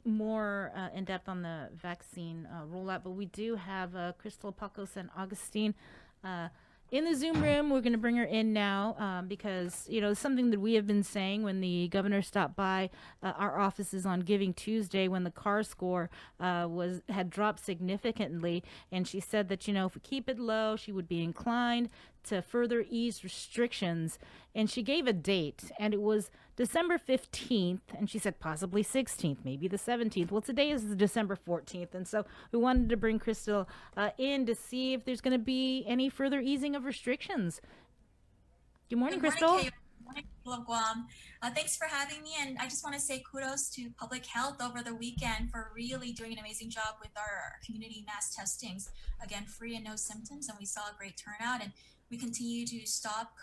more in depth on the vaccine rollout, but we do have Krystal Paco-San Agustin in the Zoom room. We're going to bring her in now because, something that we have been saying when the governor stopped by our offices on Giving Tuesday when the CAR score had dropped significantly. And she said that, if we keep it low, she would be inclined to further ease restrictions. And she gave a date, and it was December 15th. And she said possibly 16th, maybe the 17th. Well, today is the December 14th. And so we wanted to bring Krystal in to see if there's going to be any further easing of restrictions. Good morning, Good morning, Krystal. Kay. Good morning, people of Guam. Thanks for having me. And I just want to say kudos to public health over the weekend for really doing an amazing job with our community mass testings. Again, free and no symptoms. And we saw a great turnout. And we continue to stop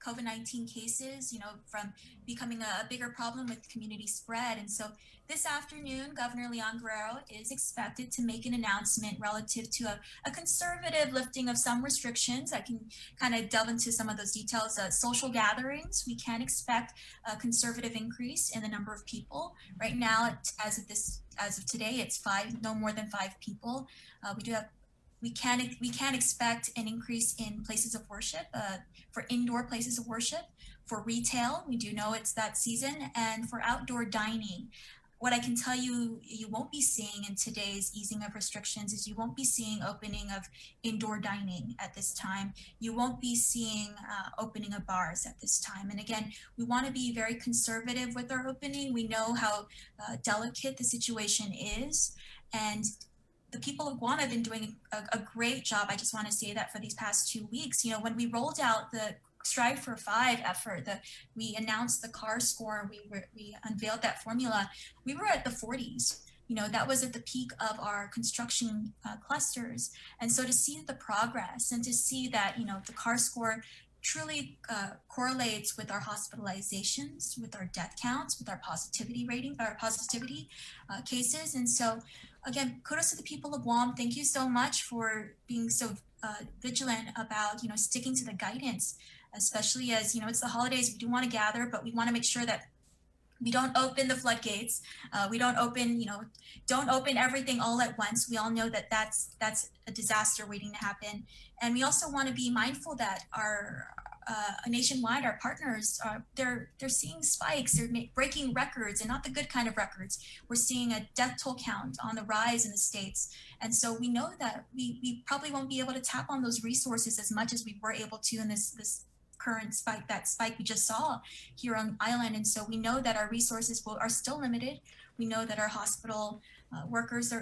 COVID-19 cases, from becoming a bigger problem with community spread. And so this afternoon, Governor Leon Guerrero is expected to make an announcement relative to a conservative lifting of some restrictions. I can kind of delve into some of those details. Social gatherings, we can expect a conservative increase in the number of people. Right now, as of today, it's no more than 5 people. We can expect an increase in places of worship, for indoor places of worship, for retail. We do know it's that season, and for outdoor dining. What I can tell you, you won't be seeing in today's easing of restrictions is you won't be seeing opening of indoor dining at this time. You won't be seeing opening of bars at this time. And again, we want to be very conservative with our opening. We know how delicate the situation is, and the people of Guam have been doing a great job. I just want to say that for these past 2 weeks, when we rolled out the Strive for 5 effort, we announced the CAR score, we unveiled that formula, we were at the 40s. That was at the peak of our construction clusters. And so to see the progress and to see that, the CAR score truly correlates with our hospitalizations, with our death counts, with our positivity rating, our positivity cases. And so, again, kudos to the people of Guam. Thank you so much for being so vigilant about, sticking to the guidance, especially as, it's the holidays. We do want to gather, but we want to make sure that we don't open the floodgates. We don't open everything all at once. We all know that that's a disaster waiting to happen. And we also want to be mindful that our nationwide, our partners, they're seeing spikes. They're breaking records, and not the good kind of records. We're seeing a death toll count on the rise in the States. And so we know that we probably won't be able to tap on those resources as much as we were able to in this current spike, that spike we just saw here on the island. And so we know that our resources are still limited. We know that our hospital workers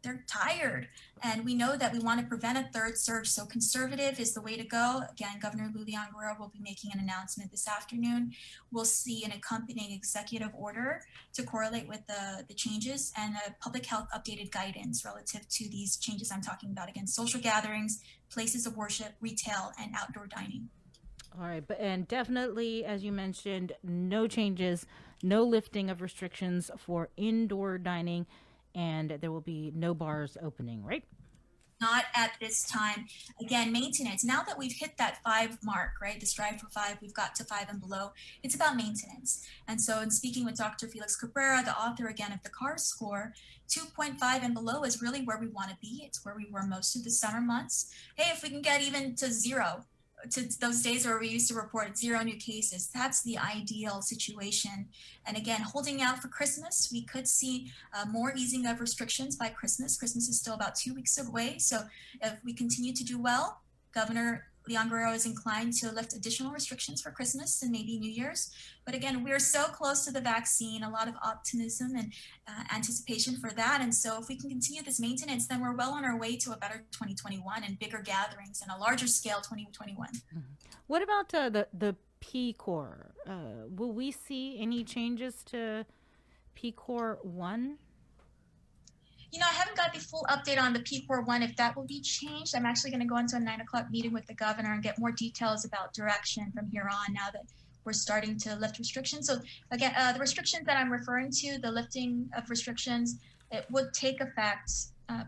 they're tired, and we know that we want to prevent a third surge. So conservative is the way to go. Again, Governor Leon Guerrero will be making an announcement this afternoon. We'll see an accompanying executive order to correlate with the changes, and a public health updated guidance relative to these changes I'm talking about. Again, social gatherings, places of worship, retail, and outdoor dining. All right, and definitely, as you mentioned, no changes, no lifting of restrictions for indoor dining, and there will be no bars opening, right? Not at this time. Again, maintenance. Now that we've hit that 5 mark, right? The Strive for 5, we've got to 5 and below. It's about maintenance. And so, in speaking with Dr. Felix Cabrera, the author again of the CAR score, 2.5 and below is really where we want to be. It's where we were most of the summer months. Hey, if we can get even to 0, to those days where we used to report 0 new cases, that's the ideal situation. And again, holding out for Christmas, we could see more easing of restrictions by Christmas. Christmas is still about 2 weeks away. So if we continue to do well, Governor Leon Guerrero is inclined to lift additional restrictions for Christmas and maybe New Year's. But again, we're so close to the vaccine, a lot of optimism and anticipation for that. And so if we can continue this maintenance, then we're well on our way to a better 2021 and bigger gatherings and a larger scale 2021. Mm-hmm. What about the P Core? Will we see any changes to P Core 1? I haven't got the full update on the P4 one, if that will be changed. I'm actually going to go into a 9 o'clock meeting with the governor and get more details about direction from here on now that we're starting to lift restrictions. So again, the restrictions that I'm referring to, the lifting of restrictions, it would take effect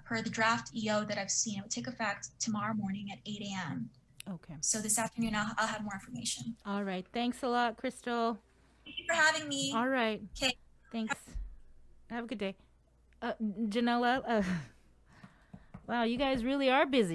per the draft EO that I've seen. It would take effect tomorrow morning at 8 a.m. Okay. So this afternoon, I'll have more information. All right. Thanks a lot, Krystal. Thank you for having me. All right. Okay. Thanks. Have a good day. Janella, wow, you guys really are busy.